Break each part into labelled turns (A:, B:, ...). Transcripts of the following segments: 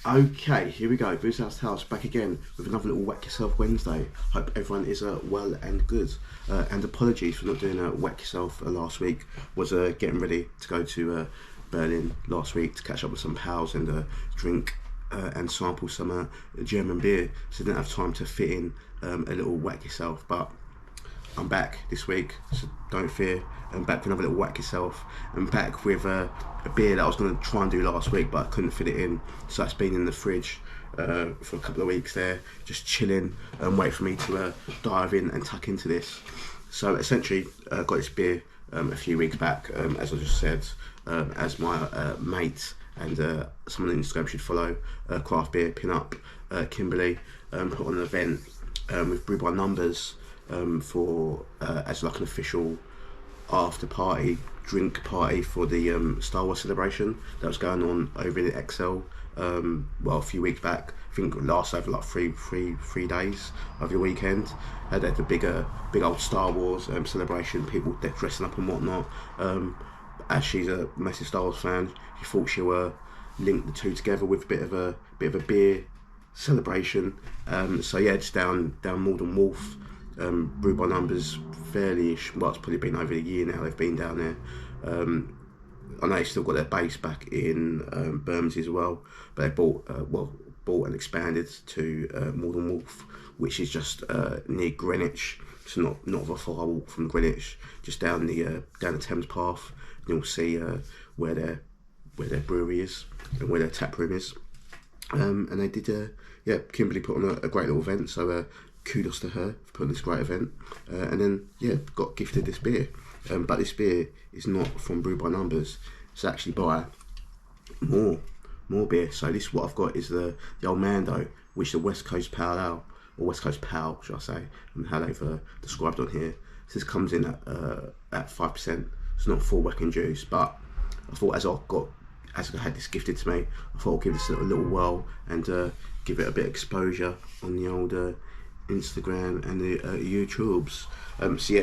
A: Okay, here we go. Boo's House back again with another little Whack Yourself Wednesday. Hope everyone is well and good. And apologies for not doing a Whack Yourself last week. Was getting ready to go to Berlin last week to catch up with some pals and drink and sample some German beer. So didn't have time to fit in a little Whack Yourself. But I'm back this week, so don't fear. I'm back with another little Whack Yourself. I'm back with a beer that I was going to try and do last week, but I couldn't fit it in. So that's been in the fridge for a couple of weeks there, just chilling and wait for me to dive in and tuck into this. So essentially, got this beer a few weeks back, as I just said, as my mate and someone on Instagram should follow, craft beer pin-up, Kimberly, put on an event with Brew by Numbers. For as like an official after party drink party for the Star Wars celebration that was going on over in Excel a few weeks back. I think it lasted over like three days over the weekend. Had the big old Star Wars celebration, people they're dressing up and whatnot. As she's a massive Star Wars fan, she thought she'll link the two together with a bit of a beer celebration. So yeah, it's down Moor Wolf. Brew by Numbers, fairly, well, it's probably been over a year now they've been down there. I know they've still got their base back in Bermondsey as well, but they bought and expanded to Moor Wolf, which is just near Greenwich. So not a far walk from Greenwich, just down the Thames Path. You'll see where their brewery is and where their tap room is. And they did, Kimberly put on a great little event, so kudos to her for putting this great event. And then, got gifted this beer. But this beer is not from Brew by Numbers, it's actually by Moor beer. So this, what I've got is the old Mando, which is the West Coast Pale Ale, or West Coast Pale, should I say, and how they've described on here. So this comes in at 5%. It's not full whacking juice, but I thought as I had this gifted to me, I thought I'd give this a little whirl and give it a bit of exposure on the old Instagram and the YouTubes.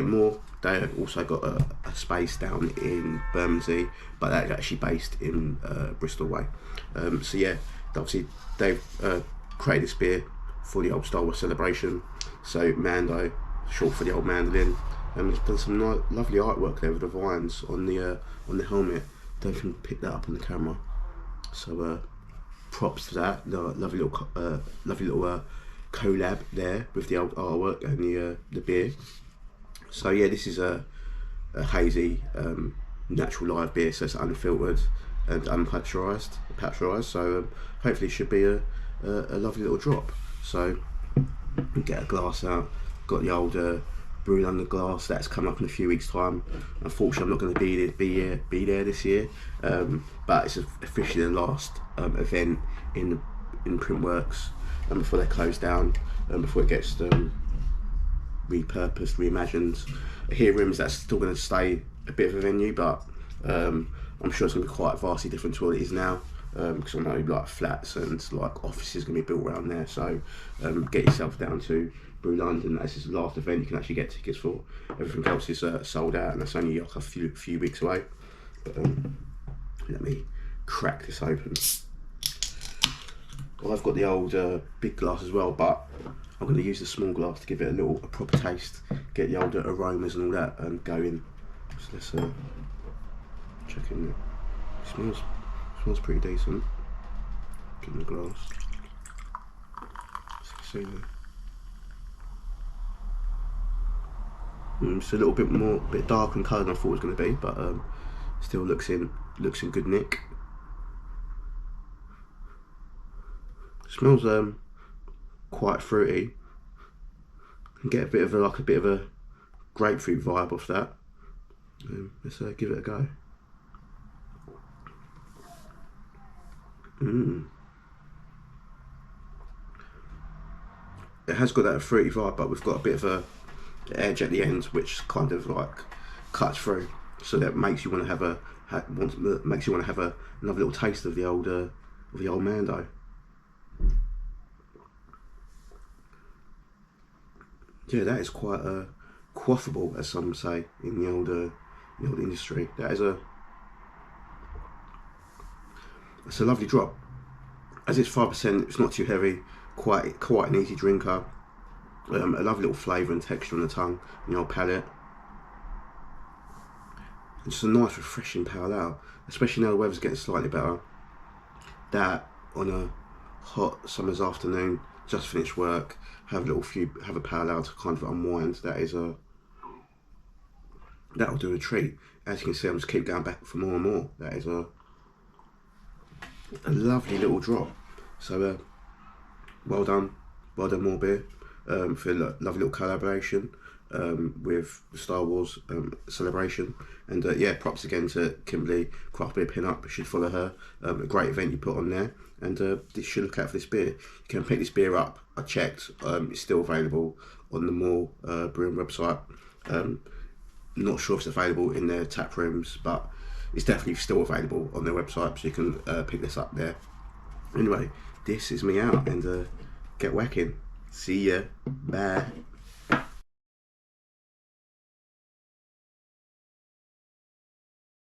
A: Moor, they also got a space down in Bermondsey, but they're actually based in Bristol way. Obviously they've created this beer for the old Star Wars celebration. So Mando, short for the old mandolin, and it's done some lovely artwork there with the vines on the helmet. Don't think you can pick that up on the camera. So props to that. Lovely little collab there with the old artwork and the beer. So yeah, this is a hazy natural live beer, so it's unfiltered and unpasteurised. So hopefully it should be a lovely little drop. So get a glass out. Got the old Brewing under glass that's coming up in a few weeks' time. Unfortunately, I'm not going to be there this year, but it's officially the last event in Printworks before they close down, before it gets repurposed, reimagined. I hear rumours that's still going to stay a bit of a venue, but I'm sure it's going to be quite vastly different to what it is now. Because I know like flats and like offices going to be built around there, so get yourself down to Brew London. That's the last event you can actually get tickets for. Everything else is sold out, and that's only like a few weeks away. But let me crack this open. Well, I've got the old big glass as well, but I'm going to use the small glass to give it a proper taste, get the old aromas and all that going. So let's check in. It smells pretty decent. Get in the glass. See there. It's a little bit darker in colour than I thought it was going to be, but still looks in good nick. Smells quite fruity. Can get a bit of a grapefruit vibe off that. Let's give it a go. It has got that fruity vibe, but we've got a bit of a edge at the end, which kind of like cuts through, so that makes you want to have another little taste of the old Mando. Yeah, that is quite quaffable, as some say in the old industry. It's a lovely drop. As it's 5%, it's not too heavy. Quite an easy drinker. A lovely little flavour and texture on the tongue, in your palate. And just a nice, refreshing pale ale, especially now the weather's getting slightly better. That on a hot summer's afternoon, just finished work, have a pale ale to kind of unwind. That'll do a treat. As you can see, I'm just keep going back for more and more. That is a lovely little drop. So well done Moor Beer for a lovely little collaboration with Star Wars celebration. And yeah, props again to Kimberly Craft Beer Pin-Up. You should follow her. A great event you put on there, and you should look out for this beer. You can pick this beer up. I checked. It's still available on the Moor Brewing website. Not sure if it's available in their tap rooms, but it's definitely still available on their website, so you can pick this up there. Anyway, this is me out, and get whacking. See ya. Bye.